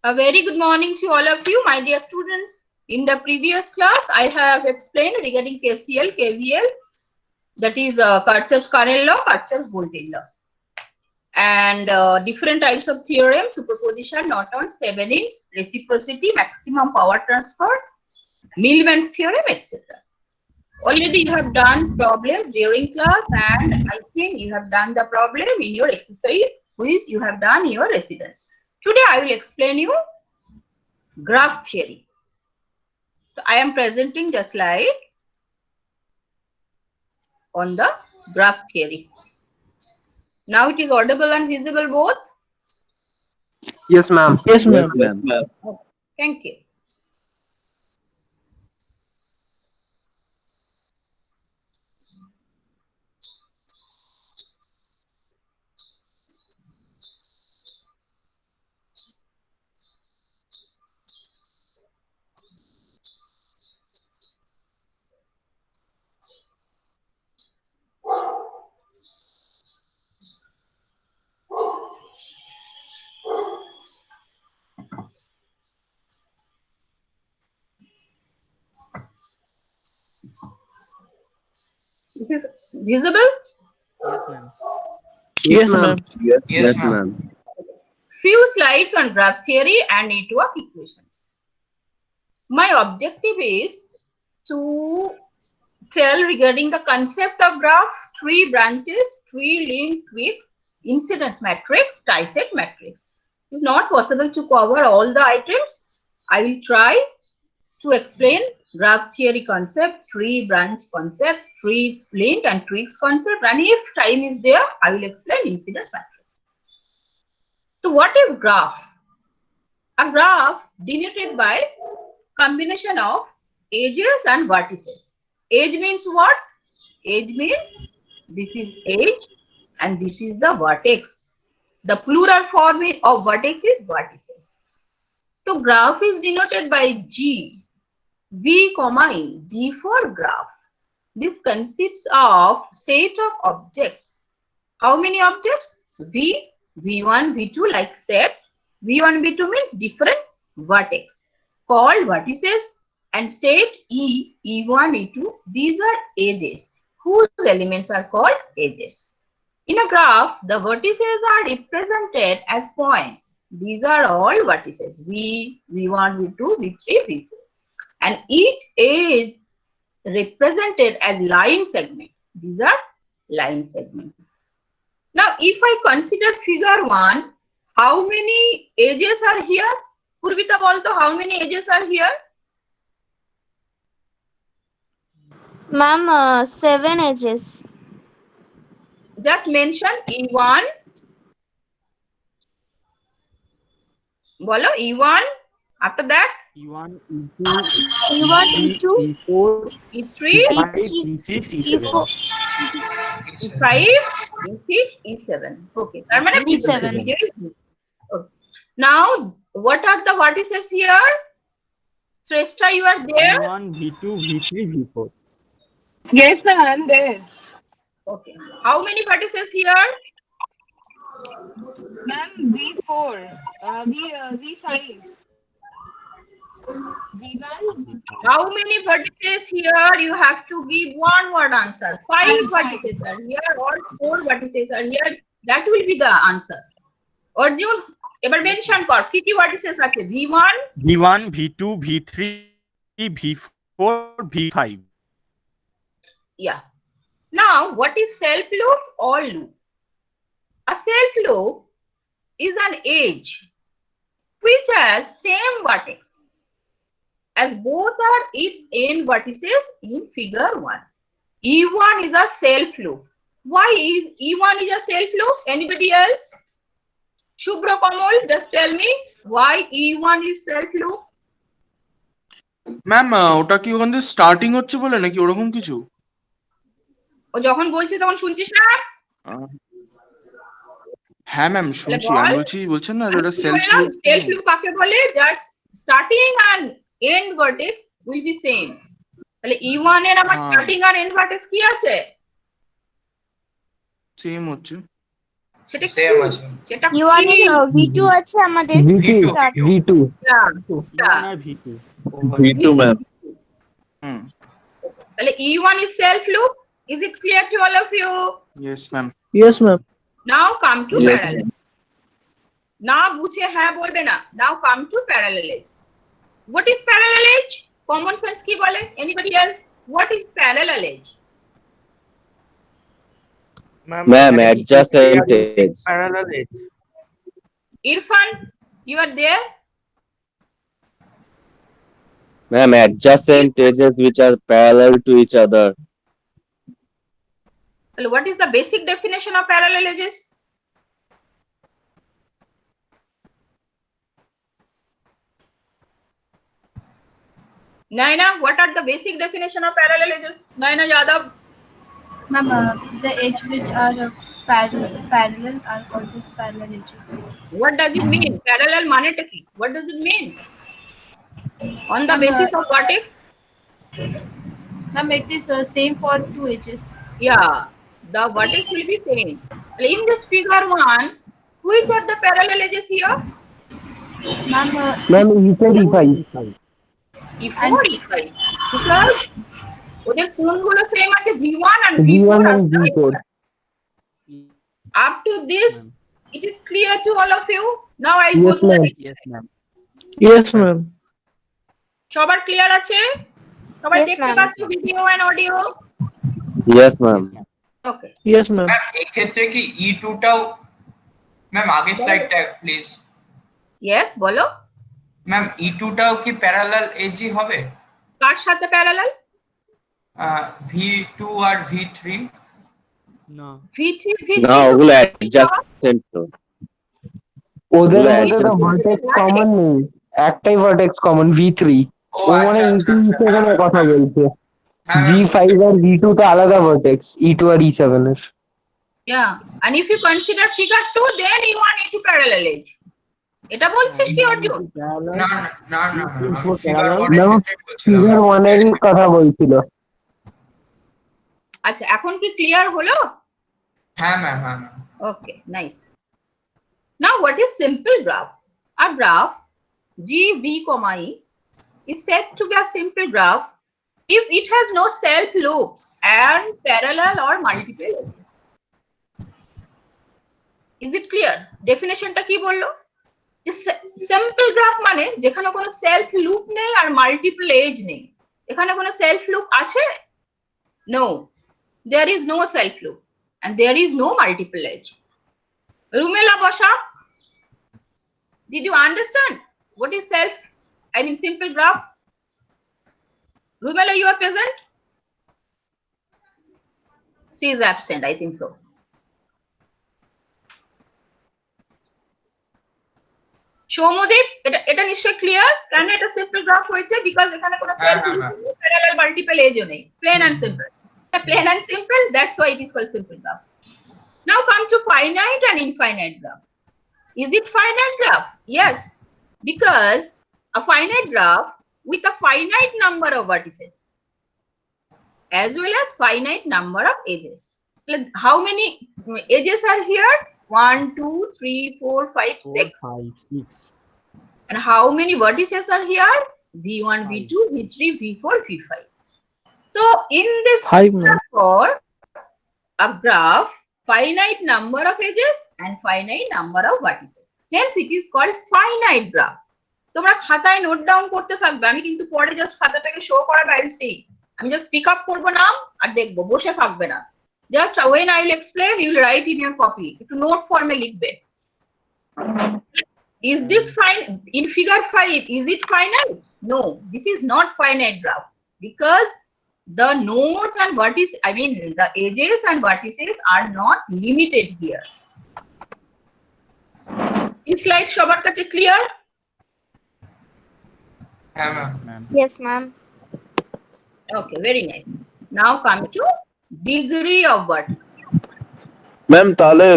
A very good morning to all of you, my dear students. In the previous class, I have explained regarding KCL, KVL, that is Kirchhoff's current law, Kirchhoff's voltage law, and different types of theorems, superposition, Norton's, Thevenin's, reciprocity, maximum power transfer, Millman's theorem, etc. Already you have done problem during class, and I think you have done the problem in your exercise, which you have done in your residence. Today I will explain you graph theory. So I am presenting the slide on the graph theory. Now it is audible and visible both. Yes, ma'am. Yes, ma'am. Yes, ma'am. Thank you. This is visible. Yes, ma'am. Yes, ma'am. Yes, ma'am. Few slides on graph theory and network equations. My objective is to tell regarding the concept of graph, three branches, three linked tweaks, incidence matrix, triset matrix. It's not possible to cover all the items. I will try to explain graph theory concept, tree branch concept, tree link and tweaks concept, and if time is there, I will explain incidence matrix. So what is graph? A graph denoted by combination of edges and vertices. Edge means what? Edge means this is edge and this is the vertex. The plural form of vertex is vertices. So graph is denoted by G, V, E, G for graph. This consists of set of objects. How many objects? V, V1, V2 like set. V1, V2 means different vertex called vertices, and set E, E1, E2. These are edges whose elements are called edges. In a graph, the vertices are represented as points. These are all vertices V, V1, V2, V3, V4. And each edge represented as line segment. These are line segment. Now, if I consider figure 1, how many edges are here? Purvita bolto, how many edges are here? Ma'am, 7 edges. Just mention E1. Bolo E1. After that? E1, E2, E1, E2, E4, E3, E5, E3, E6, E4, E7. E5, E6, E7. Okay. E7. Okay. Now, what are the vertices here? Shrestha, you are there? V1, V2, V3, V4. Yes, ma'am, I'm there. Okay. How many vertices here? Ma'am, V4, V5, V1. How many vertices here? You have to give one word answer. 5 vertices are here or 4 vertices are here. That will be the answer. Arjun, এবার mention কর কি কি vertices আছে? V1, V1, V2, V3, V4, V5. yeah. Now, what is self loop or loop? A self loop is an edge which has same vertex as both are its end vertices in figure 1. E1 is a self loop. Why is E1 is a self loop? Anybody else? Shubhra Kamal, just tell me why E1 is self loop. Ma'am ওটা কি ওখান থেকে starting হচ্ছে বলে নাকি ওরকম কিছু? ও যখন বলছে তখন শুনছিস না? হ্যাঁ ম্যাম শুনছি, আমি বলছেন না ওটা সেলফ লুপ কাকে বলে? Just starting end end vertex will be same. তাহলে E1 এর আমার স্টার্টিং আর এন্ড ভার্টেক্স কি আছে? সেম হচ্ছে। সেটা সেম কি? আছে। সেটা U1 কি? এর V2 আছে আমাদের V2 Start. V2 Yeah, E1 আর V2 V2 ম্যাম তাহলে E1 is self loop. Is it clear to all of you? yes ma'am. Yes, ma'am. Now come to Yes, parallel. না বুঝে হ্যাঁ বলবে না। Now come to parallel edge. What is parallel edge? Common sense কি বলে? Anybody else? What is parallel edge? Ma'am, adjacent edge. parallel edge. Irfan, you are there? Ma'am, adjacent edges which are parallel to each other. Well, what is the basic definition of parallel edges? Naina, what are the basic definition of parallel edges? Naina Yadav. Ma'am, the edge which are parallel are called as parallel edges. What does it mean? Parallel maneta ki? What does it mean? On the basis of vertex? Ma'am, it is same for two edges. Yeah, the vertex will be same. In this figure 1, which are the parallel edges here? Ma'am, Ma'am, E4, E5. E4, E5. Because ওদের কোনগুলো same আছে V1 and V1 V4 and V4. Up to this, it is clear to all of you. Now I go Yes, to the ma'am. Yes ma'am. Yes, ma'am. সবার clear আছে? সবাই Yes, দেখতে ma'am. পাচ্ছ video and audio? Yes, ma'am. Okay. Yes, ma'am. Ma'am এই ক্ষেত্রে কি E2 টাও ma'am আগের স্লাইডটা প্লিজ ইয়েস বলো। ম্যাম E2 টাও কি প্যারালাল এজই হবে? কার সাথে প্যারালাল? V2 আর V3 না V3 V3 না ওগুলো adjacent তো। ওদের ওগুলো মধ্যে তো adjacent। ভার্টেক্স কমন নেই, একটাই ভার্টেক্স কমন V3। ও ও মানে আচ্ছা E2 E7 এর কথা বলছে। হ্যাঁ V5 আর V2 তো আলাদা ভার্টেক্স, E2 আর E7 এর। Yeah, and if you consider figure 2, then you want it to parallel edge. এটা বলছিস কি অর্জুন? না না না ফিগার No, ফিগার 1 এর কথা বলছিল। আচ্ছা এখন কি ক্লিয়ার হলো? হ্যাঁ ম্যাম হ্যাঁ ma'am Okay, nice. Now what is simple graph? A graph GV, E is said to be a simple graph if it has no self loops and parallel or multiple edges. Is it clear? Definition টা কি বললো? Simple graph মানে যেখানে কোনো self loop নেই আর multiple age নেই। এখানে কোনো সেলফ লুপ আছে? No, there is no self loop and there is no multiple edge. Rumela Basha, did you understand what is simple graph? Rumela, you are present? She is absent, I think so. Soumadip, এটা নিশ্চয়ই clear? কেন এটা simple graph হয়েছে? Because এখানে কোনো self loop নেই, parallel multiple এজও নেই। Plain and simple. Plain and simple, that's why it is called simple graph. Now come to finite and infinite graph. Is it finite graph? Yes, because a finite graph with a finite number of vertices as well as finite number of edges. How many edges are here? 1, 2, 3, 4, 5, 6. 5 6 And how many vertices are here? V1, V2, V3, V4, V5. So in this for a graph, finite number of edges and finite number of vertices. Hence it is called finite graph. তোমরা খাতায় note down করতে থাকবে, আমি কিন্তু পরে just খাতাটাকে show করাবো। আমি just pick up করবো নাম আর দেখবো, বসে থাকবে না। Just when I will explain, you will write in your copy. একটু নোট ফর্মে লিখবে। Is this fine in figure 5? Is it finite? No, this is not finite graph because the nodes and vertices, the edges and vertices are not limited here. This slide সবার কাছে clear? হ্যাঁ ma'am ma'am. Yes, ma'am. Okay, very nice. Now come to degree of vertex. Ma'am তাহলে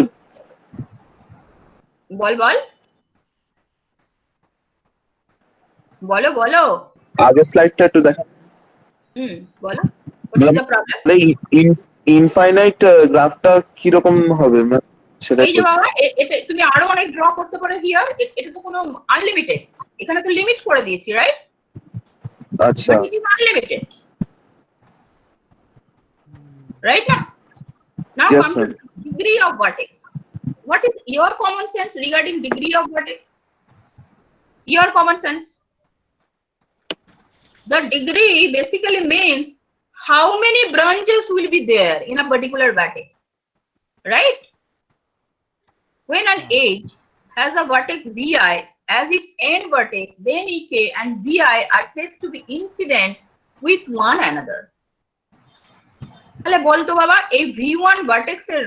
বলো আগের স্লাইডটা একটু দেখান। বলো, what is the problem? Infinite গ্রাফটা কি রকম হবে ম্যাম? সেটাই এই যে বলছি বাবা এটা তুমি আরো অনেক ড্র করতে পারো হিয়ার, এটা তো কোনো আনলিমিটেড, এখানে তো লিমিট করে দিয়েছি, রাইট? আচ্ছা But it is unlimited, right? Now Yes, come to degree of vertex. What is your common sense regarding degree of vertex? Your common sense. The degree basically means how many branches will be there in a particular vertex, right? When an edge has a vertex vi as its end vertex, then ek and vi are said to be incident with one another. তাহলে বলতো বাবা এই v1 vertex এর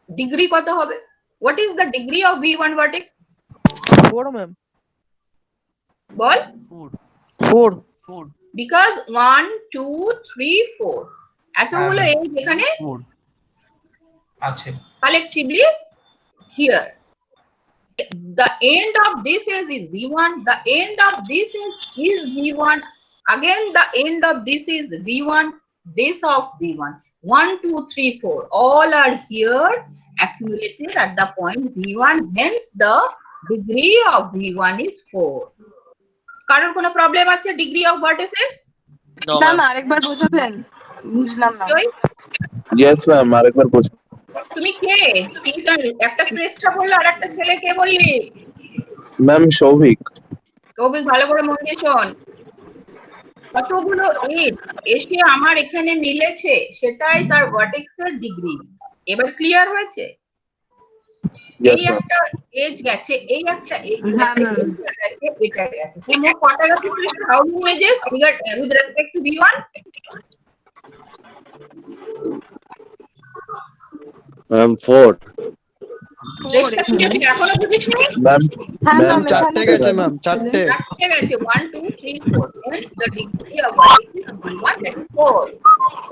degree কত হবে? What is the degree of v1 vertex? 4 ma'am. Ball. 4. Because 1 2 3 4 এতগুলো এই এখানে আছে collectively here. The end of this is v1, the end of this is v1, again the end of this is v1, this of v1. 1 2 3 4 all are here accumulated at the point v1, hence the degree of v1 is 4. কারোর কোনো problem আছে degree of ভার্টেক্সে? No ma'am ma'am. আরেকবার বোঝাবেন, বুঝলাম না। Yes ma'am আরেকবার বলছি তুমি কে? তুমি একটা শ্রেষ্ঠ বললো আর একটা ছেলে কে বললি? ম্যাম সৌভিক তবে ভালো করে মন দিয়ে শোন, কতগুলো এজ এসে আমার এখানে মিলেছে সেটাই তার ভার্টেক্সের ডিগ্রি। এবার ক্লিয়ার হয়েছে? ইয়েস এই ম্যাম একটা এজ গেছে, এই একটা এজ হ্যাঁ, গেছে, ম্যাম। এটা গেছে। তুমি কটা গেছে? How many edges with respect to v1? Ma'am 4 চেষ্টা কি এখনো বুঝিসনি? ম্যাম হ্যাঁ ম্যাম ম্যাম, চারটে এখানে গেছে ম্যাম, চারটে। চারটে গেছে, 1 2 3 4, hence the degree of vertex is v1, that is 4.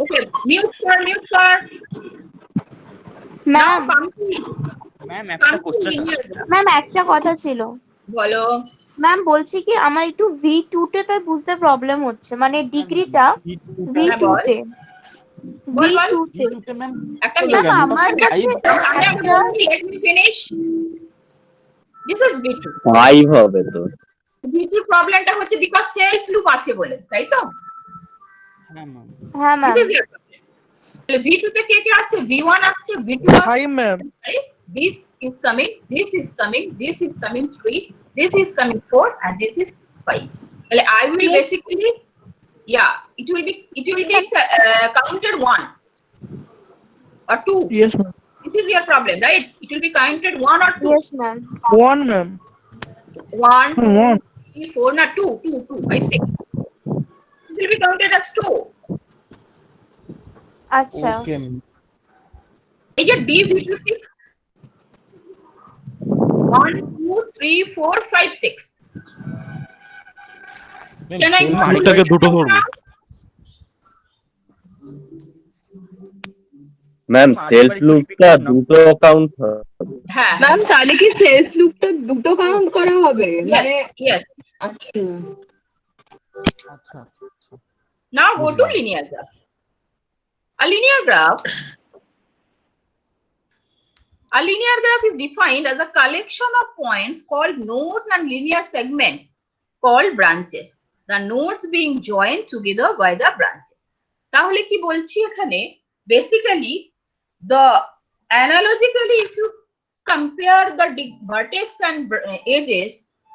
Okay, mute kar. Now ma'am come to ma'am একটা কোশ্চেন linear graph. ম্যাম একটা কথা ছিল। বলো। ম্যাম বলছি কি আমার একটু V2 তে তো বুঝতে প্রবলেম হচ্ছে, মানে ডিগ্রিটা V2 তে বল। V2 তে ম্যাম একটা ম্যাম আমার কাছে একটা let me finish. This is v2. 5 হবে তো। v2 প্রবলেমটা হচ্ছে বিকজ সেলফ লুপ আছে বলে, তাই তো? হ্যাঁ ম্যাম হ্যাঁ ma'am This is your problem. তাহলে v2 তে কে কে আসছে? v1 আসছে, v2 5 ma'am. right? This is coming, this is coming, this is coming 3, this is coming 4, and this is 5. Well, I will Yes. basically, yeah, it will be counted 1 or 2. Yes ma'am. This is your problem, right? It will be counted 1 or 2. Yes ma'am 1 ma'am. 1 2 1. 3 4, not 2 5 6. It will be counted as 2. আচ্ছা ওকে Is it dv26? 1 2 3 4 5 6. Can I আরেকটাকে দুটো ধরবো। Ma'am self লুপটা দুটো count হবে। হ্যাঁ, ma'am তাহলে কি self লুপটা দুটো count করা হবে? মানে yes. আচ্ছা আচ্ছা আচ্ছা Now go to linear graph. A linear graph is defined as a collection of points called nodes and linear segments called branches. The nodes being joined together by the branches. তাহলে কি বলছি এখানে? Basically, analogically, if you compare the vertex and edges,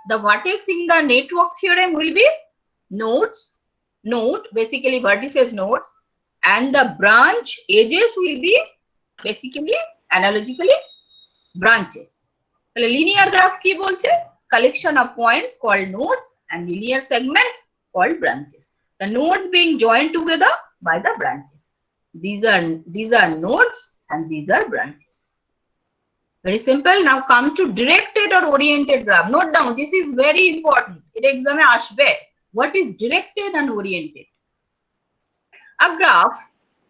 the vertex in the network theorem will be node, basically vertices nodes, and the branch edges will be basically analogically branches. তাহলে linear graph কি বলছে? Collection of points called nodes and linear segments called branches. The nodes being joined together by the branches. These are nodes and these are branches. Very simple. Now come to directed or oriented graph. Note down, this is very important. It exam e ashbe. What is directed and oriented? A graph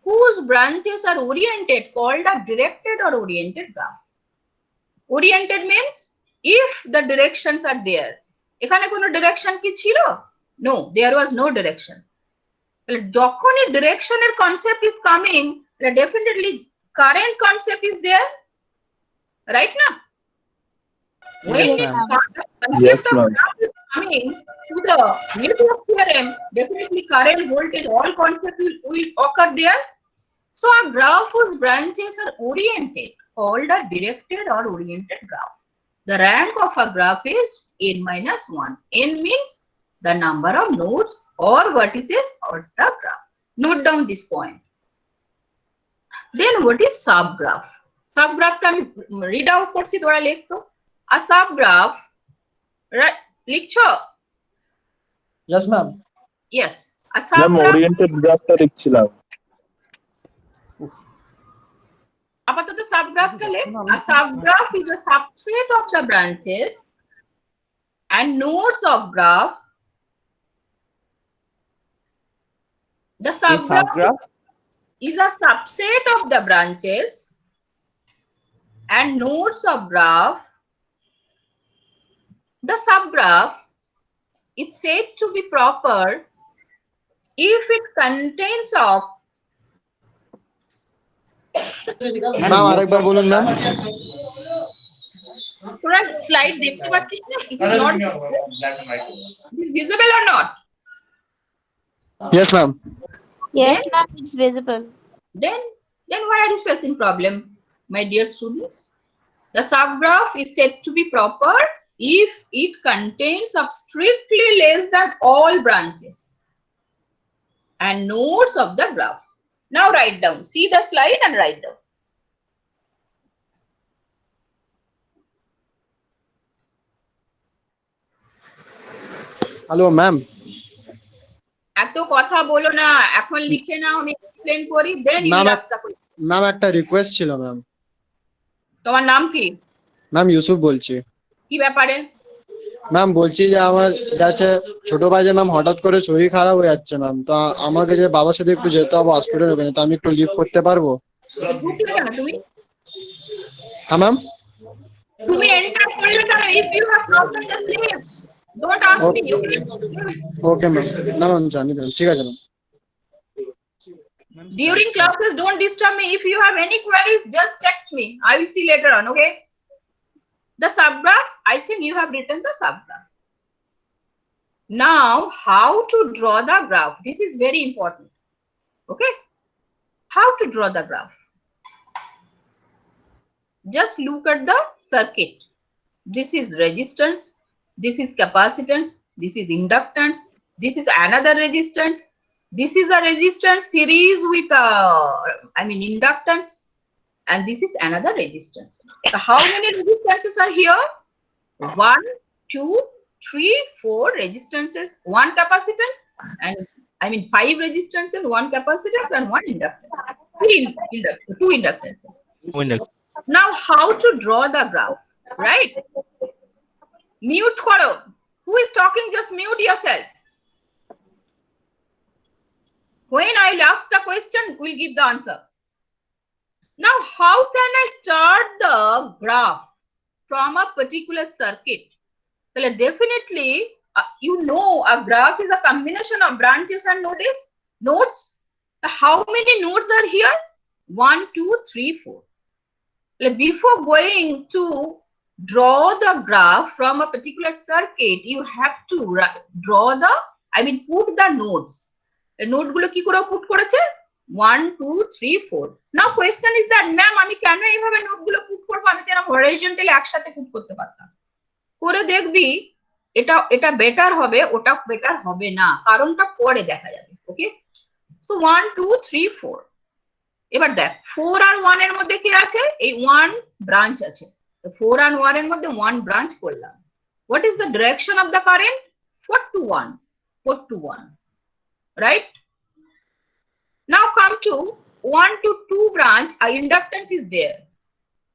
whose branches are oriented called a directed or oriented graph. Oriented means if the directions are there. এখানে কোনো direction কি ছিল? No, there was no direction. যখনই direction এর concept is coming, definitely current concept is there, right now? When Yes, the ma'am. concept Yes, of ma'am. graph is coming to the network theorem, definitely current, voltage, all concepts will occur there. So a graph whose branches are oriented, called a directed or oriented graph. The rank of a graph is n minus 1. N means the number of nodes or vertices of the graph. Note down this point. Then what is subgraph? Subgraph ta ami read out korchi, tora likhto. A subgraph, right? Likhcho? Yes, ma'am. Yes. A Ma'am, subgraph. oriented graph টা লিখছিলাম। আপাতত subgraph টা লেখ। A subgraph is a subset of the branches and nodes of graph. The subgraph is a subset of the branches and nodes of graph. The subgraph is said to be proper if it contains of ma'am আরেকবার বলুন ma'am. তোরা slide দেখতে পাচ্ছিস না? It is not it is visible or not? Yes, ma'am. Yes, ma'am, it's visible. Then why are you facing problem, my dear students? The subgraph is said to be proper if it contains of strictly less than all branches and nodes of the graph. Now write down. See the slide and write down. Hello ma'am. এত কথা বলো না, এখন লিখে নাও, আমি explain করি, then you Ma'am, ask the question. Ma'am একটা request ছিল ম্যাম। তোমার নাম কি? ম্যাম ইউসুফ বলছি। কি ব্যাপারে? ম্যাম বলছি যে আমার যাচ্ছে ছোট ভাই যে ম্যাম হঠাৎ করে শরীর খারাপ হয়ে যাচ্ছে ম্যাম, তো আমাকে যে বাবার সাথে একটু যেতে হবে হসপিটাল, ওখানে তো আমি একটু লিভ করতে পারবো? ঢুকলে কেন তুমি? হ্যাঁ ম্যাম। তুমি এন্টার করলে কেন? If you have problem just leave, don't ask me. Okay ma'am. না ম্যাম জানি ম্যাম, ঠিক আছে ma'am. During classes, don't disturb me. If you have any queries, just text me. I will see later on, okay? The subgraph, I think you have written the subgraph. Now, how to draw the graph? This is very important, okay? How to draw the graph? Just look at the circuit. This is resistance, this is capacitance, this is inductance, this is another resistance, this is a resistance series with inductance, and this is another resistance. So how many resistances are here? 1, 2, 3, 4 resistances, 1 capacitance, and 5 resistances, 1 capacitance, and 1 inductance. 2 inductances. Now how to draw the graph, right? Mute karo. Who is talking? Just mute yourself. When I will ask the question, we'll give the answer. Now, how can I start the graph from a particular circuit? Well, definitely, you know a graph is a combination of branches and nodes. How many nodes are here? 1, 2, 3, 4. Well, before going to draw the graph from a particular circuit, you have to put the nodes. The node gulo ki kore put koreche? 1, 2, 3, 4. Now question is that, ma'am, আমি কেন এইভাবে note গুলো put করব? আমি যেন horizontally একসাথে put করতে পারতাম। করে দেখবি এটা বেটার হবে, ওটা বেটার হবে না, কারণটা পরে দেখা যাবে, ওকে? সো 1, 2, 3, 4। এবার দেখ 4 আর 1 এর মধ্যে কি আছে? এই 1 ব্রাঞ্চ আছে। তো 4 আর 1 এর মধ্যে 1 ব্রাঞ্চ করলাম। What is the direction of the current? 4 to 1. 4 to 1. Right? Now come to 1 to 2 branch, inductance is there.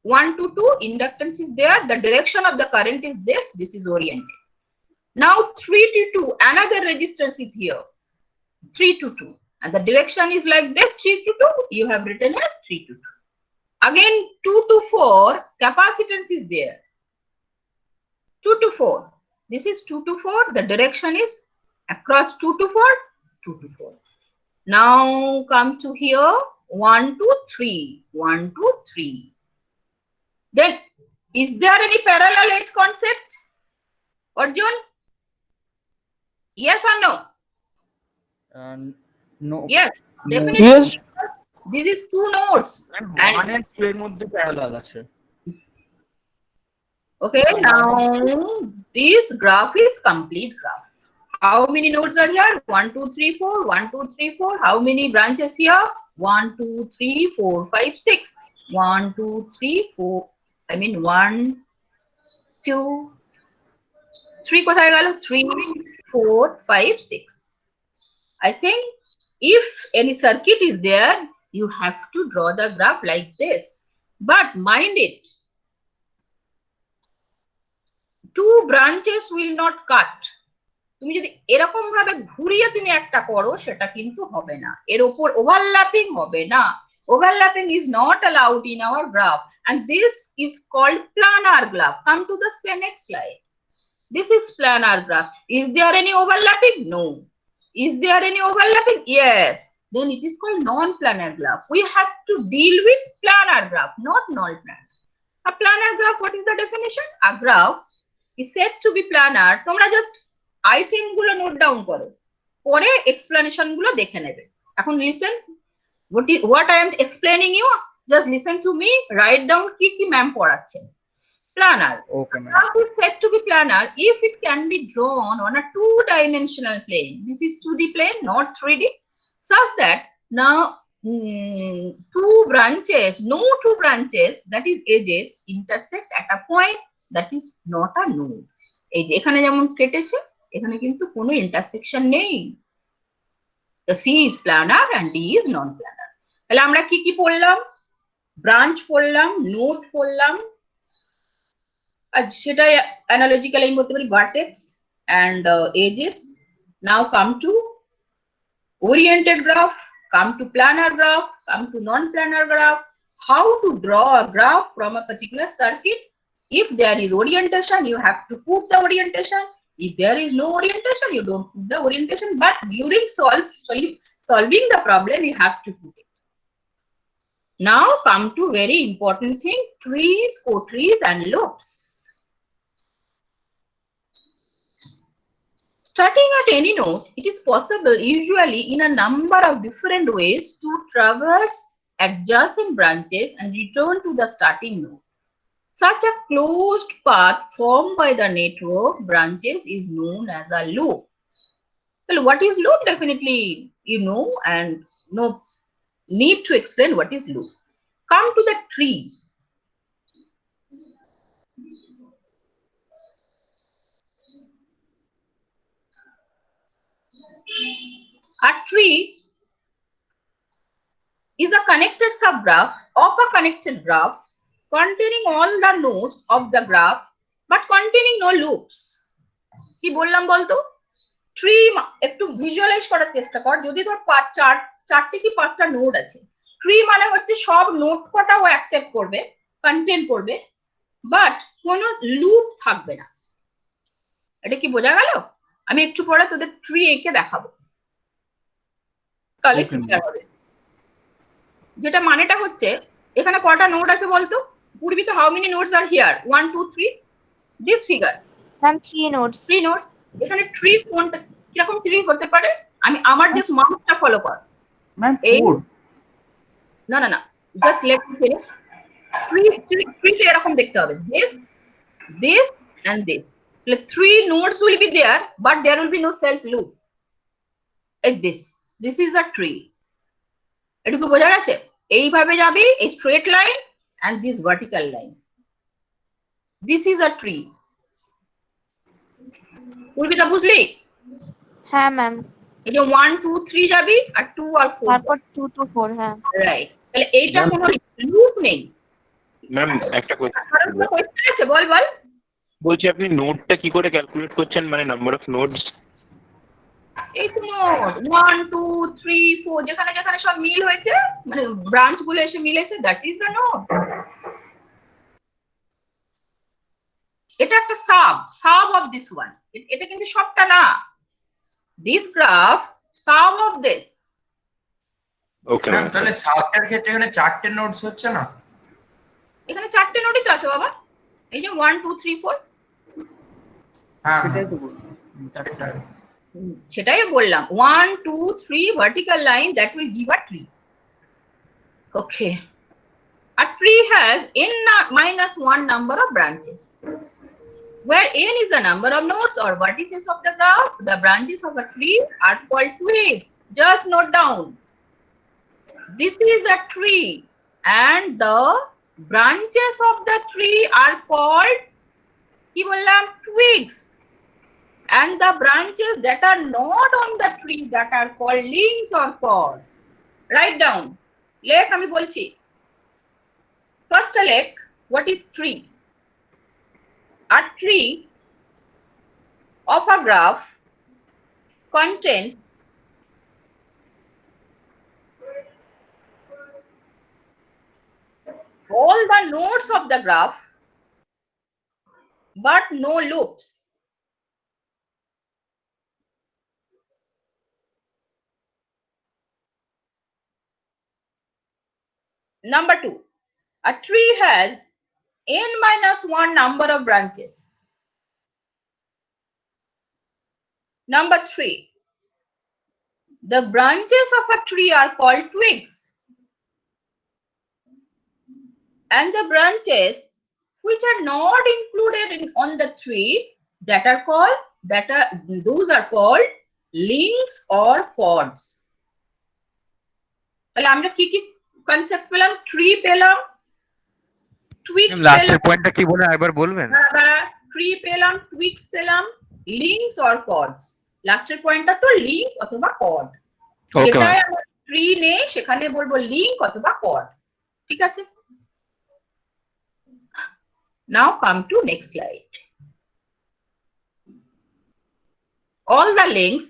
1 to 2 inductance is there. The direction of the current is this. This is oriented. Now 3 to 2, another resistance is here. 3 to 2. And the direction is like this, 3 to 2. You have written here 3 to 2. Again 2 to 4, capacitance is there. 2 to 4. This is 2 to 4. The direction is across 2 to 4, 2 to 4. Now come to here, 1 2 3, 1 2 3. Then is there any parallel edge concept, Arjun? Yes or no? No. Yes, definitely. Yes. This is two nodes. And 1 and 2 এর মধ্যে parallel আছে। okay, now this graph is complete graph. How many nodes are here? 1 2 3 4, 1 2 3 4. How many branches here? 1 2 3 4 5 6. 1 2 3 4. I mean 1 2 3 কোথায় গেল? 3 4 5 6. I think if any circuit is there, you have to draw the graph like this. But mind it, two branches will not cut. তুমি যদি এরকম ভাবে ঘুরিয়ে তুমি একটা করো সেটা কিন্তু হবে না, এর উপর ওভারল্যাপিং হবে না। Overlapping is not allowed in our graph, and this is called planar graph. Come to the next slide. This is planar graph. Is there any overlapping? No. Is there any overlapping? Yes. Then it is called non-planar graph. We have to deal with planar graph, not non-planar. A planar graph, what is the definition? A graph is said to be planar. তোমরা just item গুলো note down করো, পরে explanation গুলো দেখে নেবে। এখন listen, what I am explaining you, just listen to me, write down কি কি ম্যাম পড়াচ্ছেন। Planar. Okay, ma'am. Graph is said to be planar if it can be drawn on a two-dimensional plane. This is 2D plane, not 3D, such that now two branches, no two branches, that is edges, intersect at a point that is not a node. এই যে এখানে যেমন কেটেছে, এখানে কিন্তু কোনো intersection নেই। The C is planar and D is non-planar. তাহলে আমরা কি কি পড়লাম? ব্রাঞ্চ পড়লাম, নোড পড়লাম, আর সেটা অ্যানালজিক্যালি আমি বলতে পারি vertex and edges. Now come to oriented graph, come to planar graph, come to non-planar graph. How to draw a graph from a particular circuit. If there is orientation, you have to put the orientation. If there is no orientation, you don't put the orientation. But during solving the problem, you have to put it. Now come to very important thing: trees, co-trees, and loops. Starting at any node, it is possible, usually in a number of different ways, to traverse adjacent branches and return to the starting node. Such a closed path formed by the network branches is known as a loop. Well, what is loop? Definitely you know, and no need to explain what is loop. Come to the tree. A tree is a connected subgraph of a connected graph containing all the nodes of the graph but containing no loops. কি বললাম বলতো? Tree একটু visualise করার চেষ্টা কর। যদি ধর চারটে কি পাঁচটা নোড আছে, ট্রি মানে হচ্ছে সব নোড কটা ও অ্যাকসেপ্ট করবে, কন্টেন করবে, বাট কোনো লুপ থাকবে না। এটা কি বোঝা গেল? আমি একটু পরে তোদের ট্রি এঁকে দেখাবো, তাহলে ক্লিয়ার হবে। যেটা মানেটা হচ্ছে এখানে কটা নোড আছে বলতো? পূর্বিতে how many nodes are here? 1 2 3, this figure ma'am 3 nodes. এখানে ট্রি কোনটা কিরকম ট্রি হতে পারে? আমি আমার জাস্ট মাউসটা ফলো কর ম্যাম 4। না না না, just let me finish. Tree এরকম দেখতে হবে, this and this. Like 3 nodes will be there, but there will be no self loop. Like this is a tree. এটুকু বোঝা গেছে? এইভাবে যাবে, এই straight line and this vertical line. This is a tree. পূর্বিতা বুঝলি? হ্যাঁ ম্যাম। এই যে 1 2 3 যাবি আর 2 আর 4, তারপর 2 to 4। হ্যাঁ রাইট। তাহলে এইটা কোনো লুপ নেই। ম্যাম একটা কোয়েশ্চেন আছে, বল। বলছি আপনি নোডটা কি করে ক্যালকুলেট করছেন, মানে নাম্বার অফ নোডস? এই তো নোড 1 2 3 4 যেখানে যেখানে সব মিল হয়েছে, মানে ব্রাঞ্চ গুলো এসে মিলেছে, দ্যাট ইজ দ্য নোড। এটা একটা সাব অফ দিস ওয়ান, এটা কিন্তু সবটা না। This graph sub of this, okay ma'am তাহলে সাবটার ক্ষেত্রে এখানে 4টে নোটস হচ্ছে না? এখানে 4টে নোটই তো আছে বাবা, এই যে 1 2 3 4। হ্যাঁ সেটাই তো বলছি 4টা। সেটাই বললাম, 1 2 3 vertical line, that will give a tree. Okay, a tree has n minus 1 number of branches. Where n is the number of nodes or vertices of the graph, the branches of a tree are called twigs. Just note down, this is a tree and the branches of the tree are called ki bollam twigs, and the branches that are not on the tree, that are called limbs or cords. Write down. Lekh ami bolchi. First lekh, what is tree? A tree of a graph contains all the nodes of the graph but no loops. Number 2, a tree has n minus 1 number of branches. Number 3, the branches of a tree are called twigs, and the branches which are not included on the tree, those are called links or cords. তাহলে আমরা কি কি concept পেলাম? Tree পেলাম, টুইগস লাস্টের পয়েন্টটা কি বলে একবার বলবেন? ট্রি পেলাম, টুইগস পেলাম, লিঙ্কস অর কর্ডস। লাস্টের পয়েন্টটা তো লিঙ্ক অথবা কর্ড। যেটাই আমার ট্রি নেই সেখানে বলবো লিঙ্ক অথবা কর্ড। ঠিক আছে? Now come to next slide. All the links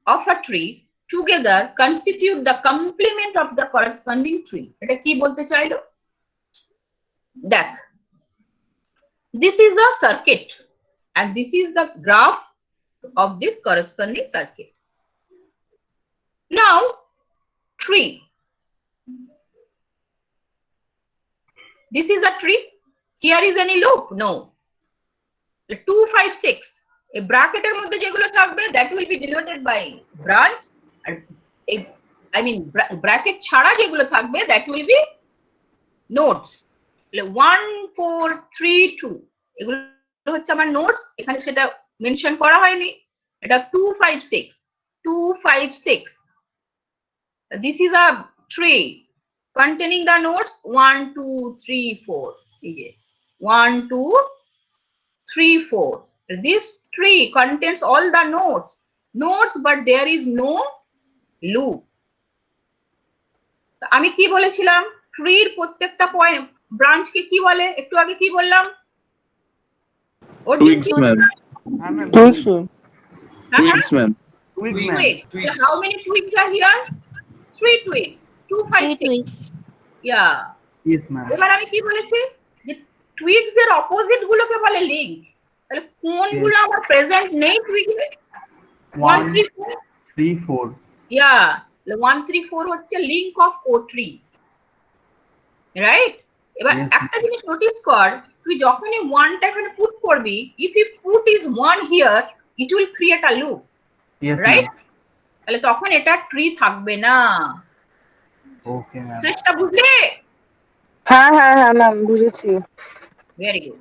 of a tree together constitute the complement of the corresponding tree. এটা কি বলতে চাইলো? দেখ, this is a circuit and this is the graph of this corresponding circuit. Now, tree. This is a tree. Here is any loop? No. 2 5 6. A bracket এর মধ্যে যেগুলো থাকবে that will be denoted by branch, and bracket ছাড়া যেগুলো থাকবে that will be nodes. 1 4 3 2 এগুলো হচ্ছে আমার নোটস, এখানে সেটা মেনশন করা হয়নি। এটা 2 5 6 2 5 6. This is a tree containing the nodes 1 2 3 4. 1 2 3 4. This tree contains all the nodes, but there is no loop. আমি কি বলেছিলাম? ট্রির প্রত্যেকটা পয়েন্ট ব্রাঞ্চ কে কি বলে? একটু আগে কি বললাম? Twigs, ma'am. Twigs, ma'am. Twigs, ma'am. Twigs. So how many twigs are here? 3 twigs. 2 5 6. Yeah. Yes, ma'am. এবার আমি কি বলেছি? যে টুইগস এর অপোজিট গুলোকে বলে লিংক। তাহলে কোনগুলো আমার প্রেজেন্ট নেই টুইগে? 1 3 4. 3 4. Yeah. 1 3 4 হচ্ছে লিংক অফ ও ট্রি। রাইট? এবার একটা জিনিস নোটিস কর, তুই যখনই 1টা এখানে পুট করবি, if you put is 1 here, it will create a loop. Yes, right? তাহলে তখন এটা ট্রি থাকবে না। Okay ma'am. শ্রেষ্ঠা বুঝলে? হ্যাঁ হ্যাঁ হ্যাঁ ম্যাম বুঝেছি। Very good.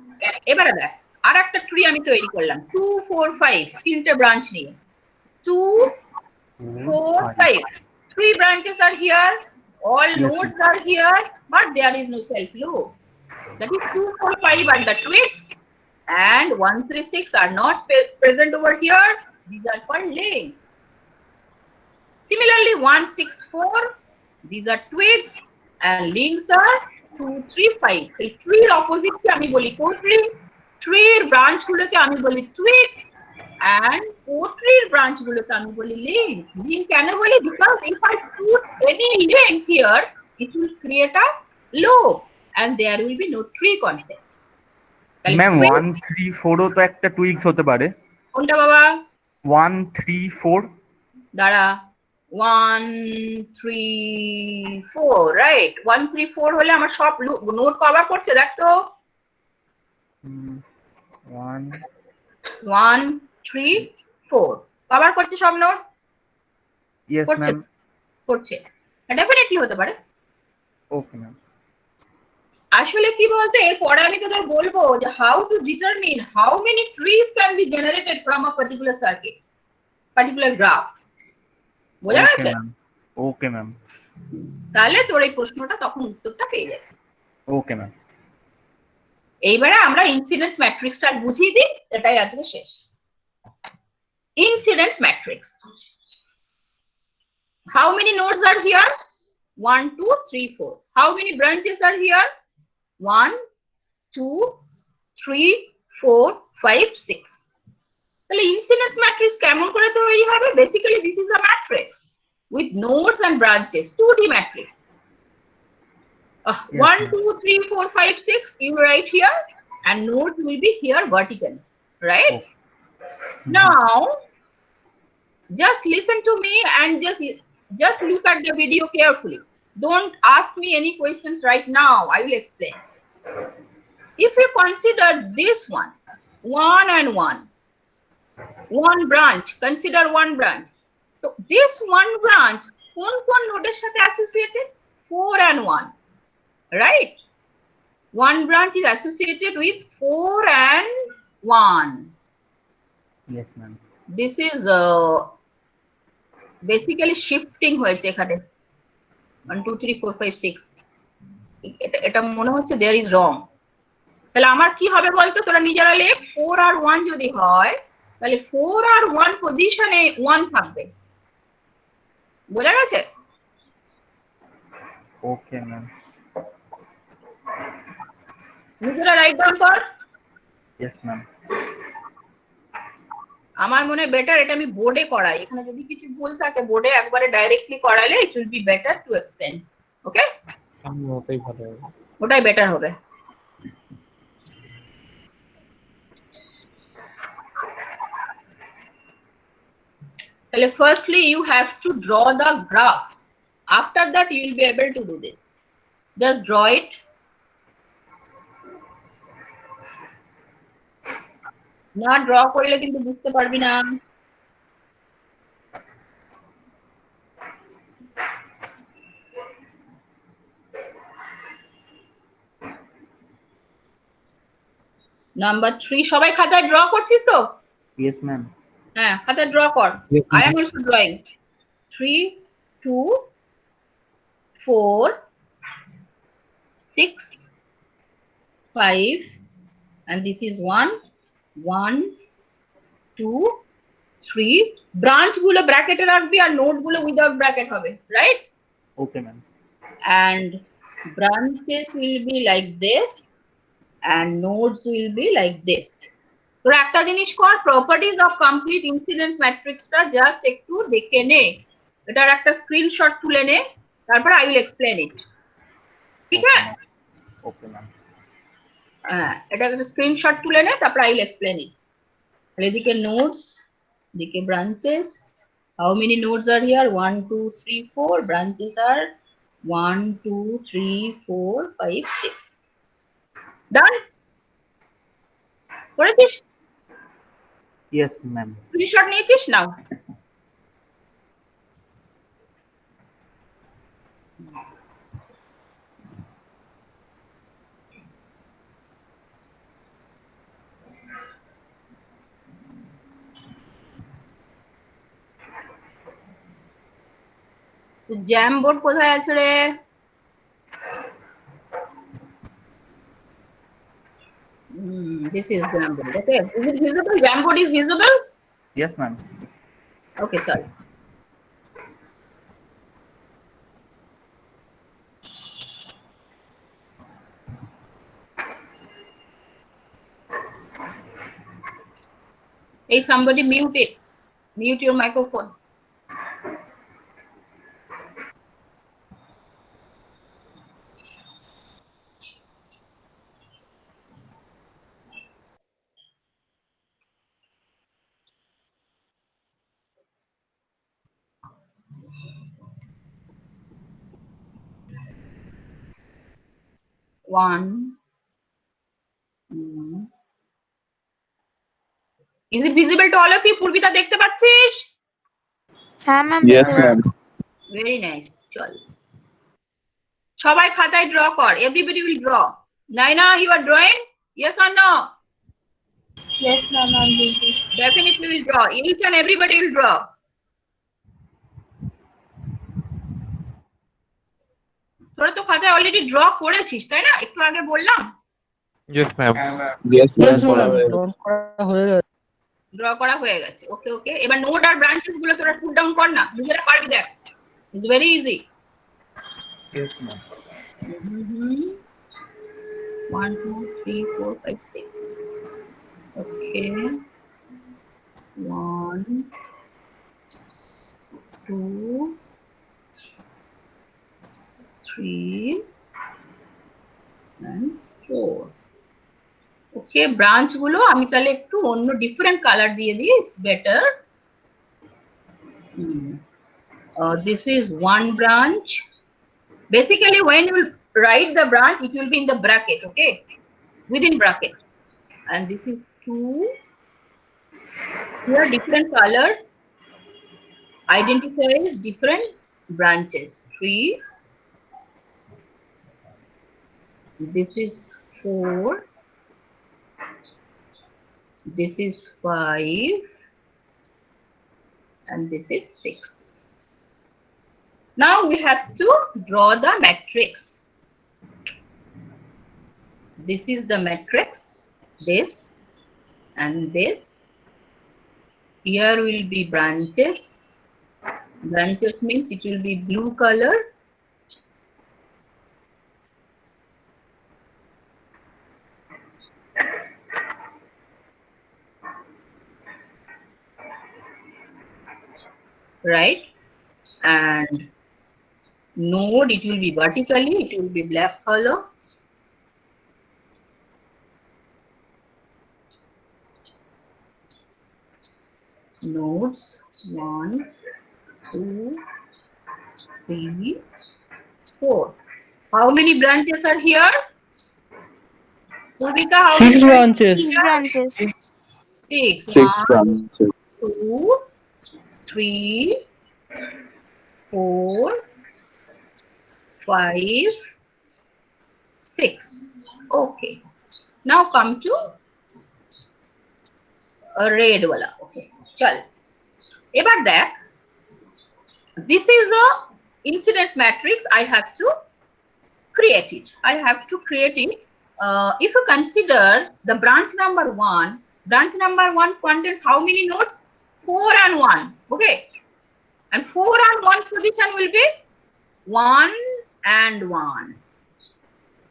এবারে দেখ, আর একটা ট্রি আমি তৈরি করলাম 2 4 5 তিনটে ব্রাঞ্চ নিয়ে। 2 4 5. 3 branches are here, all nodes are here, but there is no self loop. That is 2 4 5 are the twigs, and 1 3 6 are not present over here. These are called links. Similarly, 1 6 4, these are twigs, and links are 2 3 5. The tree opposite ke ami boli co-tree, tree branch gulo ke ami boli twig, and co-tree branch gulo ke ami boli link. Link keno boli? Because if I put any link here, it will create a loop, and there will be no tree concept. Ma'am 1 3 4 ও তো একটা টুইগস হতে পারে। কোনটা বাবা? 1 3 4 দাঁড়া, 1 3 4 right 1 3 4 হলে আমার সব নোট কভার করছে দেখো 1 1 3 4 কভার করছে সব নোট yes করছে ma'am করছে ডেফিনেটলি হতে পারে okay ma'am আসলে কি বলতে এরপরে আমি তোদের বলবো যে how to determine how many trees can be generated from a particular circuit particular graph বোঝা গেছে okay ma'am তাহলে তোর এই প্রশ্নটা তখন উত্তরটা পেয়ে যাবে okay ma'am এইবারে আমরা ইনসিডেন্স ম্যাট্রিক্সটা বুঝিয়ে দিই এটাই আজকে শেষ incidence matrix how many nodes are here 1 2 3 4 how many branches are here 1 2 3 4 5 6 তাহলে incidence matrix কেমন করে তৈরি হবে basically this is a matrix with nodes and branches 2D matrix 1 2 3 4 5 6 you write here and nodes will be here vertical right now just listen to me and just look at the video carefully don't ask me any questions right now I will explain if you consider this one and one branch consider one branch so this one branch কোন নোডের সাথে associated 4 and 1 right one branch is associated with 4 and 1 yes ma'am this is basically shifting হয়েছে এখানে 1 2 3 4 5 6 এটা মনে হচ্ছে there is wrong তাহলে আমার কি হবে বলতো তোরা নিজেরা লেখ 4 আর 1 যদি হয় তাহলে 4 আর 1 পজিশনে 1 থাকবে বোঝা গেছে okay ma'am নিজেরা রাইট ডাউন কর yes ma'am আমার মনে বেটার এটা আমি বোর্ডে করাই এখানে যদি কিছু ভুল থাকে বোর্ডে একবারে ডাইরেক্টলি করালে it will be better to explain okay ওটাই ভালো হবে ওটাই বেটার হবে তাহলে firstly you have to draw the graph after that you will be able to do this just draw it না ড্র করলে কিন্তু বুঝতে পারবি না নাম্বার 3 সবাই খাতায় ড্র করছিস তো yes ma'am হ্যাঁ খাতায় ড্র কর I am also drawing 3 2 4 6 5 and this is 1 1 2 3 branch গুলো ব্র্যাকেটে রাখবি আর নোড গুলো উইদাউট ব্র্যাকেট হবে right okay ma'am and branches will be like this and nodes will be like this তোর একটা জিনিস কর প্রপার্টিজ অফ কমপ্লিট ইনসিডেন্স ম্যাট্রিক্সটা জাস্ট একটু দেখে নে এটার একটা স্ক্রিনশট তুলে নে তারপর আই উইল এক্সপ্লেন ইট ঠিক আছে okay ma'am এটা একটা স্ক্রিনশট তুলে নে তারপর আই উইল এক্সপ্লেন ইট তাহলে এদিকে নোডস এদিকে branches how many nodes are here 1 2 3 4 branches are 1 2 3 4 5 6 done করেছিস yes ma'am স্ক্রিনশট নিয়েছিস নাও জ্যাম বোর্ড কোথায় আছে রে this is jam board okay is it visible jam board is visible yes ma'am okay sorry hey somebody mute it mute your microphone one. Is it visible to all of you? পূর্বিতা দেখতে পাচ্ছিস? হ্যাঁ ma'am Yes, ma'am. Very nice. চল সবাই খাতায় draw কর. Everybody will draw. Naina, you are drawing? Yes or no? Yes, ma'am, I'm doing. Definitely will draw. Each and everybody will draw. তোরা তো খাতায় অলরেডি ড্র করেছিস তাই না? একটু আগে বললাম Yes, ma'am. Yes, ma'am. Draw করা হয়ে গেছে. ওকে ওকে, এবার নোড আর ব্রাঞ্চেস গুলো তোরা পুট ডাউন কর না, নিজেরা পারবি দেখ. It's very easy. Yes, ma'am. 1 2 3 4 5 6. Okay. 1 2 3 and 4. Okay, branch গুলো আমি তাহলে একটু অন্য ডিফারেন্ট কালার দিয়ে দিই, it's better. This is one branch. Basically, when you write the branch, it will be in the bracket, okay, within bracket. And this is 2. Here different color identifies different branches. 3. This is 4. This is 5. And this is 6. Now we have to draw the matrix. This is the matrix, this and this. Here will be branches. Branches means it will be blue color. Right? And node, it will be vertically, it will be black color. Nodes 1 2 3 4. How many branches are here? Purvika, how many branches? 6 branches. 6. 6 1 branches. 2 3 4 5 6. Okay, now come to a red wala. Okay, chal ebar dekh, this is a incidence matrix. I have to create it. If you consider the branch number 1 contains how many nodes? 4 and 1. Okay, and 4 and 1 position will be 1 and 1.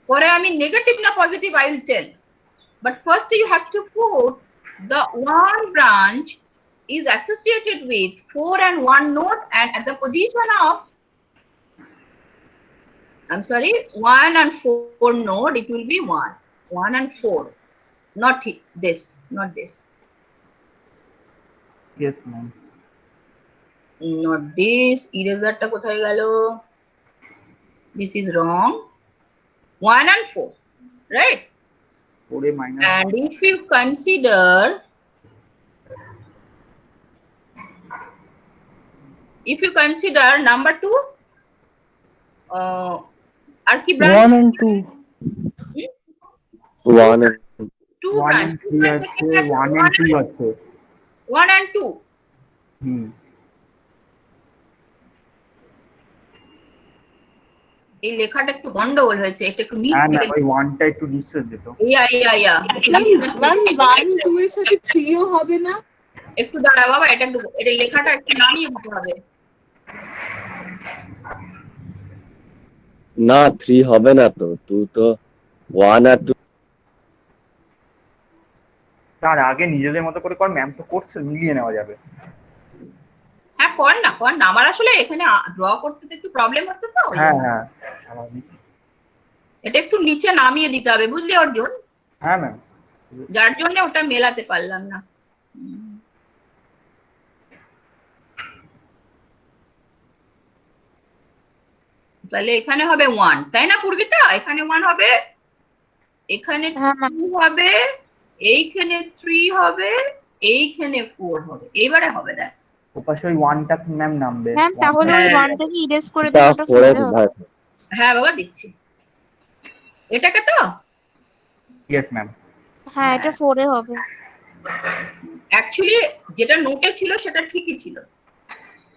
Pore I mean negative na positive I will tell, but first you have to put the one branch is associated with 4 and 1 node, and at the position of 1 and 4 node, it will be 1 and 4, not this. Yes, ma'am. Not this. Eraser ta kothay gelo? This is wrong. 1 and 4, right? 4a minus. And if you consider number 2, are ki branch 1 and 2. 1 and 2 1 branch. and 3 আছে, 1 and 2 আছে. 1 and 2. এই লেখাটা একটু গন্ডগোল হয়েছে, এটা একটু নিচ থেকে ওই 1টা একটু নিচে যেত। ইয়া ম্যাম 1 2 এর সাথে 3 ও হবে না? একটু দাঁড়া বাবা, এটা লেখাটা একটু নামিয়ে দিতে হবে। না 3 হবে না তো, 2 তো 1 আর 2। তার আগে নিজেদের মতো করে কর, ম্যাম তো করছে, মিলিয়ে নেওয়া যাবে। হ্যাঁ কর না আমার আসলে এখানে ড্র করতে একটু প্রবলেম হচ্ছে তো। হ্যাঁ স্বাভাবিক। এটা একটু নিচে নামিয়ে দিতে হবে, বুঝলি অর্জুন? হ্যাঁ ম্যাম। যার জন্য ওটা মেলাতে পারলাম না। তাহলে এখানে হবে 1, তাই না পূর্বিতা? এখানে 1 হবে, এখানে হ্যাঁ, ma'am। 2 হবে, এইখানে 3 হবে, এইখানে 4 হবে। এইবারে হবে দেখ। ওপাশে ওই 1টা ম্যাম নামবে। ম্যাম তাহলে ওই হ্যাঁ। 1টাকে ইরেজ করে তা দিন, ওটা ফোরে 4 হবে। হ্যাঁ বাবা দিচ্ছি। এটাকে তো ইয়েস ম্যাম। হ্যাঁ, এটা 4 এ হবে। অ্যাকচুয়ালি যেটা নোটে ছিল সেটা ঠিকই ছিল।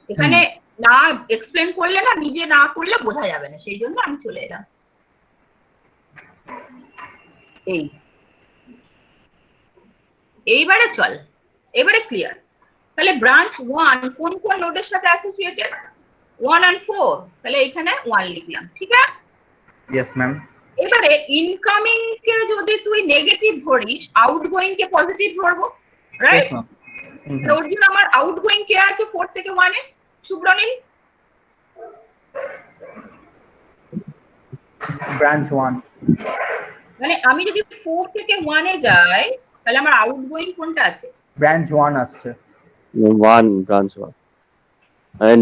এখানে না এক্সপ্লেন করলে না, নিজে না করলে বোঝা যাবে না, সেই জন্য আমি চলে এলাম। এইবারে চল, এবারে ক্লিয়ার। তাহলে ব্রাঞ্চ 1 কোন কোন নোডের সাথে অ্যাসোসিয়েটেড? 1 and 4, তাহলে এখানে 1 লিখলাম, ঠিক আছে? Yes ma'am. এবারে ইনকামিং কে যদি তুই নেগেটিভ ধরিস, আউটগোয়িং কে পজিটিভ ধরবো, রাইট? ওর জন্য আমার আউটগোয়িং কে আছে 4 থেকে 1 এ? শুভ্রনীল? ব্রাঞ্চ 1। মানে আমি যদি 4 থেকে 1 এ যাই, তাহলে আমার আউটগোয়িং কোনটা আছে? ব্রাঞ্চ 1 আসছে। 1 branch 1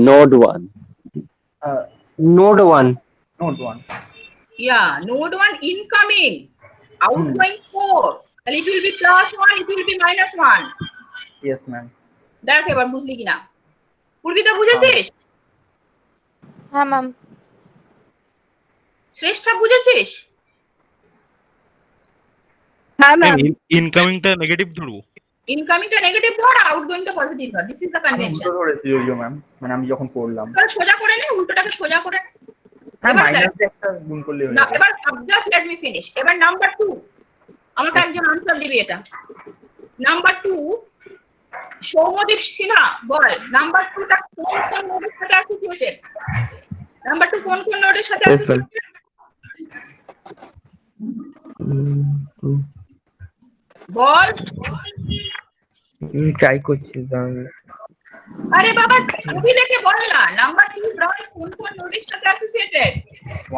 node 1 node 1 node 1। Yeah, node 1 incoming, outgoing 4. তাহলে it will be +1, it will be -1. Yes ma'am. দেখ এবার বুঝলি কিনা। পূর্বিতা বুঝেছিস? হ্যাঁ ম্যাম। শ্রেষ্ঠা বুঝেছিস? হ্যাঁ ম্যাম। ইনকামিংটা নেগেটিভ ধরবো? ইনকামিংটা নেগেটিভ ধর, আউটগোয়িংটা পজিটিভ ধর। This is the convention. উল্টো ধরেছি যদিও ম্যাম, মানে আমি যখন পড়লাম। তাহলে সোজা করে নে, উল্টোটাকে সোজা করে নে। হ্যাঁ, এবার মাইনাস দেখ। একটা গুণ করলে হয়ে না, যাবে। এবার জাস্ট লেট মি ফিনিশ। এবার নাম্বার 2 আমাকে একজন আনসার দিবি এটা। নাম্বার 2 সৌম্যদীপ সিনহা বল, নাম্বার 2 টা কোন কোন নোডের সাথে অ্যাসোসিয়েটেড? নাম্বার 2 কোন কোন নোডের সাথে Yes, ma'am. অ্যাসোসিয়েটেড? বল। ট্রাই করছি তাহলে। আরে বাবা ছবি দেখে বল না, নাম্বার 2 ব্রাঞ্চ কোন কোন নোডের সাথে অ্যাসোসিয়েটেড?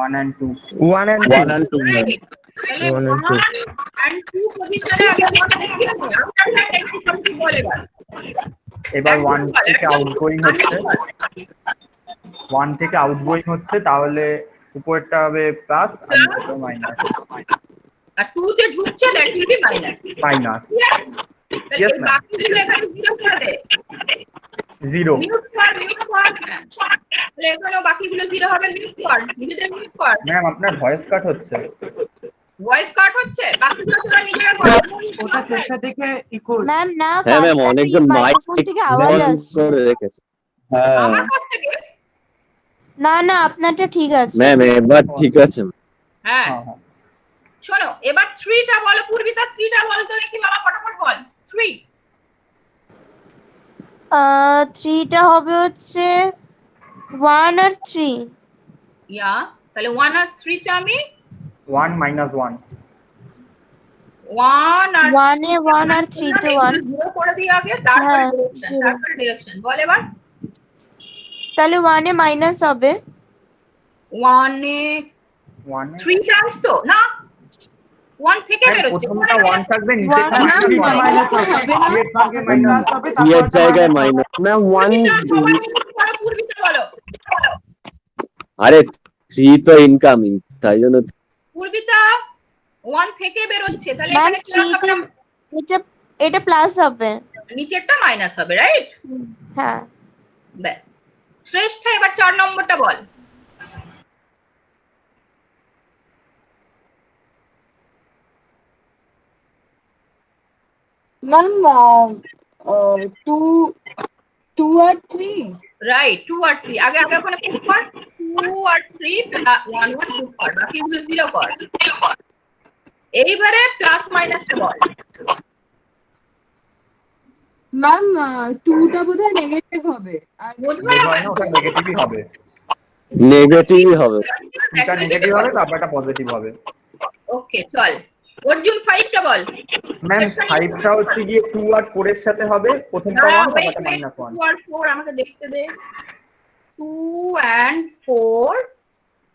1 and 2। 1 and 1 and 2 তাহলে 1 and 2 1 and 2 পজিশনে আগে বল এবার। এবার 1 থেকে আউটগোয়িং হচ্ছে, 1 থেকে আউটগোয়িং হচ্ছে, তাহলে উপরেরটা হবে প্লাস আর নিচেরটা মাইনাস। আর 2 তে ঢুকছে, that will be minus. Minus. তাহলে Yes, ma'am. বাকিগুলো এখানে 0 করে দে। 0। মিউট কর। তাহলে এখানেও বাকিগুলো 0 হবে, মিউট কর, নিজেদের মিউট কর। ম্যাম আপনার ভয়েস কাট হচ্ছে। ভয়েস কাট হচ্ছে, বাকিগুলো তোরা নিজেরা কর। ওটা চেষ্টা থেকে ইকো। ম্যাম না, হ্যাঁ ম্যাম, কাটটা অনেকজন মাইক্রোফোন থেকে আওয়াজ মাইক আসছে। করে রেখেছে। হ্যাঁ আমার কাছ থেকে? না না, আপনারটা ঠিক আছে। ম্যাম, এবার ঠিক আছে। হ্যাঁ হ্যাঁ। শোনো, এবার 3 টা বলো। পূর্বিতা 3 টা বল তো দেখি বাবা, ফটাফট বল। 3 3টা হবে হচ্ছে 1 আর 3। ইয়া, তাহলে 1 আর 3 টা আমি 1 - 1। 1 আর 1 এ 1 আর 3 তে 1। 0 করে দিই আগে, তারপরে হ্যাঁ, ডিরেকশন, 0। তারপরে ডিরেকশন। বল এবার। তাহলে 1 এ মাইনাস হবে। 1 এ 1 এ 3 টাইমস তো না, 1 থেকে বের হচ্ছে। প্রথমটা 1 থাকবে, নিচেরটা One, মাইনাস হবে না। এর ভাগে মাইনাস হবে, এর জায়গায় মাইনাস। ম্যাম 1 পূর্বিতা বলো। আরে 3 তো ইনকামিং, তাই জন্য পূর্বিতা 1 থেকে বের হচ্ছে, তাহলে ম্যাম এখানে কি 3 তে হবে? এটা প্লাস হবে। নিচেরটা মাইনাস হবে, রাইট? হ্যাঁ। ব্যাস। শ্রেষ্ঠ, এবার 4 নম্বরটা বল। ম্যাম 2 আর 3। রাইট, 2 আর 3 আগে আগে ওখানে পুট কর। 2 আর 3 1 1 পুট কর, বাকিগুলো 0 কর। এইবারে প্লাস মাইনাসটা বল। ম্যাম 2টা বোধহয় নেগেটিভ হবে আর বুঝবে? হয় না, ওটা নেগেটিভই হবে। নেগেটিভই হবে। এটা নেগেটিভ হবে, তারপরটা পজিটিভ হবে। ওকে চল, অর্জুন 5 টা বল। ম্যাম 5টা হচ্ছে গিয়ে 2 আর 4 এর সাথে হবে, প্রথমটা 1, তারপরটা -1। 2 আর 4 আমাকে দেখতে দে। 2 and 4,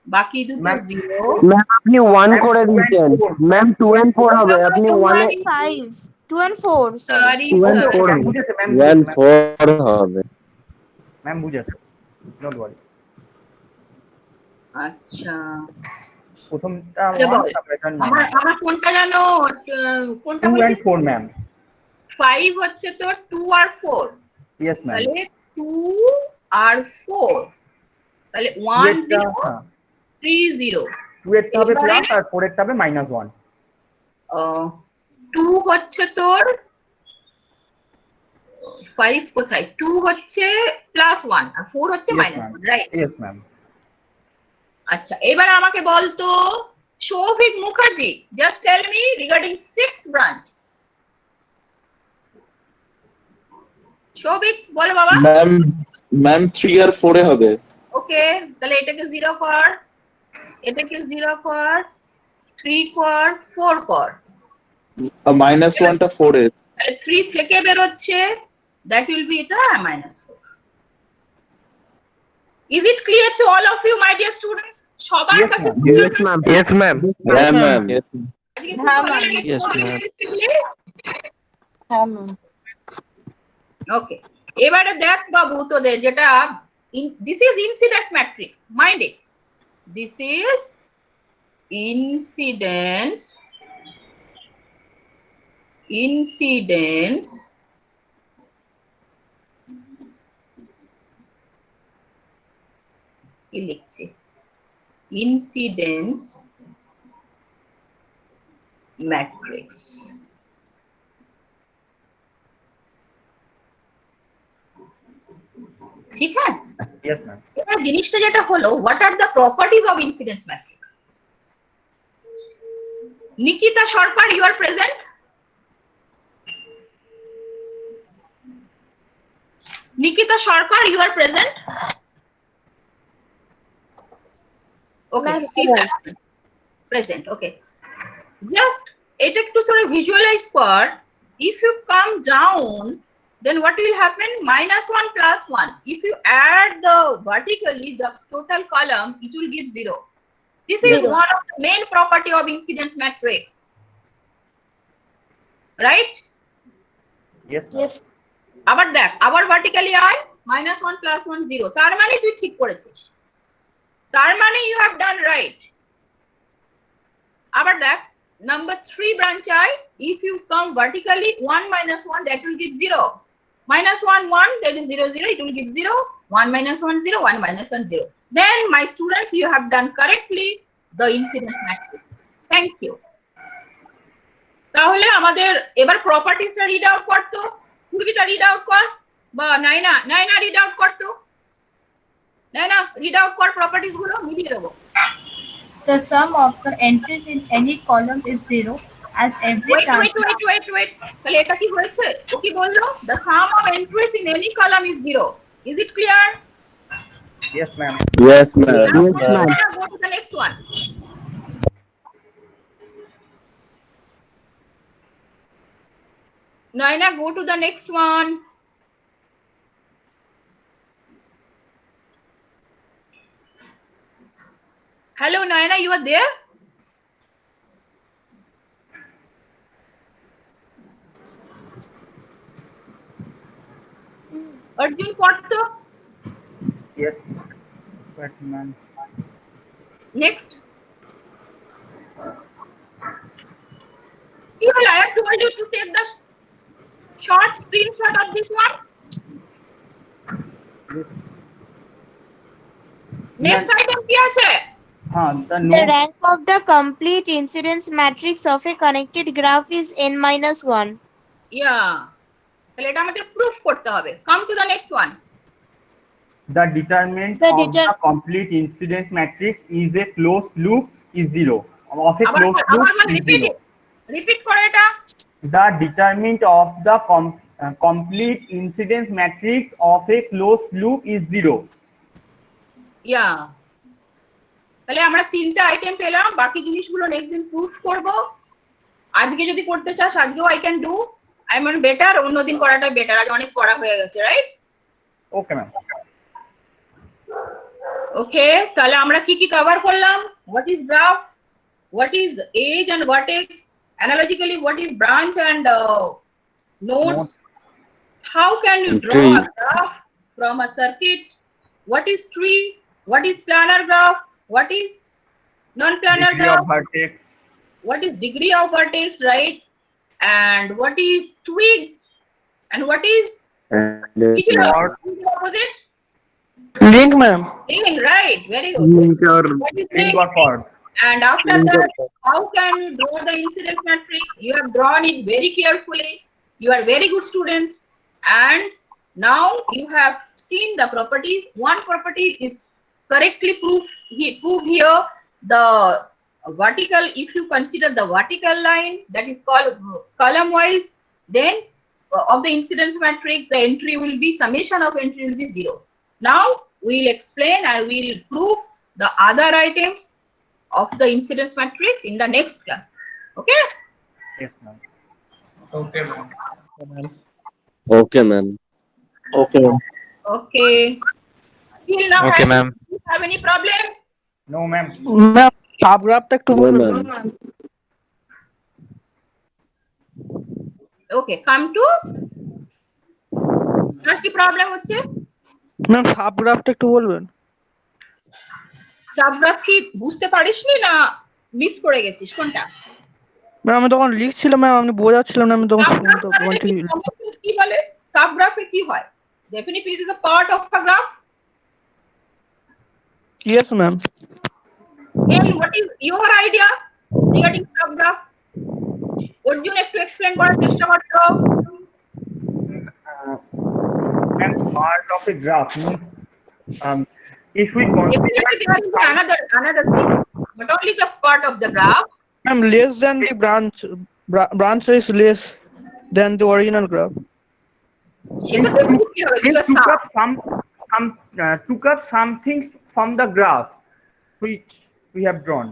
বাকি দুটো Ma'am, 0। ম্যাম আপনি 1 করে দিয়েছেন। ম্যাম 2 and 4 হবে, আপনি 1 এ 2 and 4 সরি 2 and 4 ম্যাম হবে। বুঝেছে, ম্যাম 1 4 হবে। ম্যাম বুঝেছে, ডোন্ট ওয়ারি। আচ্ছা প্রথমটা আচ্ছা, 1 বল। তারপর এটা আমার 9 আমার কোনটা জানো, কোনটা 2 বলছিস? and 4 ম্যাম 5 হচ্ছে তোর 2 আর 4, ইয়েস ম্যাম তাহলে 2 আর 4, তাহলে 1 0 3 0। 2 এরটা হবে এবারে- প্লাস আর 4 এরটা হবে -1 2 হচ্ছে তোর 5 কোথায়, 2 হচ্ছে +1 আর 4 হচ্ছে Yes, ma'am. -1, right? Yes ma'am আচ্ছা, এবার আমাকে বলতো Shouvik Mukherjee, just tell me regarding 6 branch. Shouvik বলো বাবা। ম্যাম 3 আর 4 এ হবে। ওকে, তাহলে এটাকে 0 কর, এটাকে 0 কর, 3 কর, 4 কর। -1 টা 4 এ। তাহলে 3 থেকে বের হচ্ছে, that will be এটা -4. Is it clear to all of you, my dear students? সবার Yes, কাছে ma'am. Yes, ma'am. Yes, ma'am. হ্যাঁ ম্যাম। হ্যাঁ, ma'am. হ্যাঁ ম্যাম। ওকে, এবারে দেখ বাবু তোদের যেটা this is incidence matrix, mind it, this is incidence কি লিখছি, incidence matrix। ঠিক আছে, ইয়েস ম্যাম এবার জিনিসটা যেটা হলো, what are the properties of incidence matrix? Nikita Sharkar, you are present? Nikita Sharkar, you are present? Okay, she's absent. Present, okay. Just এটা একটু তোরা visualize কর, if you come down, then what will happen? -1 +1. If you add the vertically the total column, it will give 0. This is one of the main property of incidence matrix, right? Yes আবার দেখ, আবার vertically আয়, -1 +1 0, তার মানে তুই ঠিক করেছিস, তার মানে you have done right। আবার দেখ, number 3 branch আয়, if you come vertically 1 - 1, that will give 0, -1 1, that is 0 0, it will give 0, 1 - 1 0, 1 - 1 0, then my students, you have done correctly the incidence matrix, thank you। তাহলে আমাদের এবার প্রপার্টিসটা রিড আউট করতো, পূর্বিটা read out কর, বা Naina read out করতো, Naina read out কর properties গুলো, মিলিয়ে দেবো। The sum of the entries in any column is 0 as every Wait, তাহলে এটা কি হয়েছে, ও কি বললো, the sum of entries in any column is 0, is it clear? Yes ma'am Yes, ma'am. Now go to the next one। Naina, go to the next one। Hello Naina, you are there? Arjun Porto, yes ma'am next। Even I have told you to take the short screenshot of this one। Next item কি আছে? হ্যাঁ the The note rank of the complete incidence matrix of a connected graph is n-1. Yeah, তাহলে এটা আমাদের proof করতে হবে। Come to the next one। the determinant The of the complete incidence matrix is a closed loop is 0 of a আবার closed loop is repeat 0 it, repeat করে এটা। the determinant of the complete incidence matrix of a closed loop is 0 Yeah, তাহলে আমরা 3টা item পেলাম, বাকি জিনিসগুলো next দিন প্রুফ করব। আজকে যদি করতে চাস আজকেও I can do, I am better, অন্যদিন করাটা বেটার, আজ অনেক করা হয়ে গেছে, রাইট? ওকে ম্যাম ওকে, তাহলে আমরা কি কি কভার করলাম, what is graph, what is edge and vertex, analogically what is branch and nodes, how can you draw Tree. a graph from a circuit, what is tree, what is planar graph, what is Non-planar degree of graph. vertex. What is degree of vertex, right? And what is twig? And what is which is opposite? Link, ma'am. Link, right? Very good. Link or What is Link link? or chord. And after that, how can you draw the incidence matrix? You have drawn it very carefully. You are very good students. And now you have seen the properties. One property is correctly proved here. The vertical, if you consider the vertical line, that is called column wise, then of the incidence matrix, the entry will be, summation of entry will be 0. Now we will explain and we will prove the other items of the incidence matrix in the next class. Okay? Yes, ma'am. Okay, ma'am. Okay, ma'am. Okay, ma'am. Okay. Till now, Okay, ma'am. do you have any problem? No, ma'am. Ma'am, সাবগ্রাফটা একটু No, বলবেন। ma'am. Okay, come to আর কি problem হচ্ছে? Ma'am সাবগ্রাফটা একটু বলবেন। Subgraph কি বুঝতে পারিসনি না miss করে গেছিস কোনটা? ম্যাম আমি তখন লিখছিলাম ম্যাম, আপনি বোঝাচ্ছিলেন না, আমি তখন শুনতে কি বলে? সাবগ্রাফে কি হয়? Definitely it is a part of a graph. Yes, ma'am. Then what is your idea regarding subgraph? Arjun একটু এক্সপ্লেইন করার চেষ্টা করো। And part of a graph means if we consider Definitely there is another thing, but only the part of the graph. Ma'am, less than the branch is less than the original graph. সেটা তো কি হবে? we Because took up some things from the graph which we have drawn.